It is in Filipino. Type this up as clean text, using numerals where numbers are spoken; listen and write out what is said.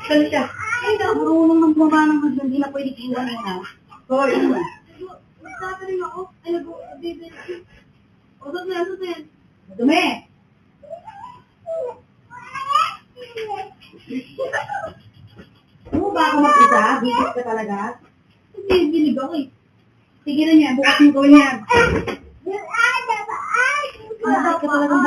Saan siya? Ay, marunong ng bumaba ng hagdan. Hindi na pwede iwan yun ha. Hoy, iwan. Magsasaling ako. Ay, nag-bibig. Usap na, usap na yan. Madumi! Ano ba ako mag-isa? Bibig ka talaga? Bibilig ako eh. Sige na niya, bukas mo gawin yan. Bakit ka talagang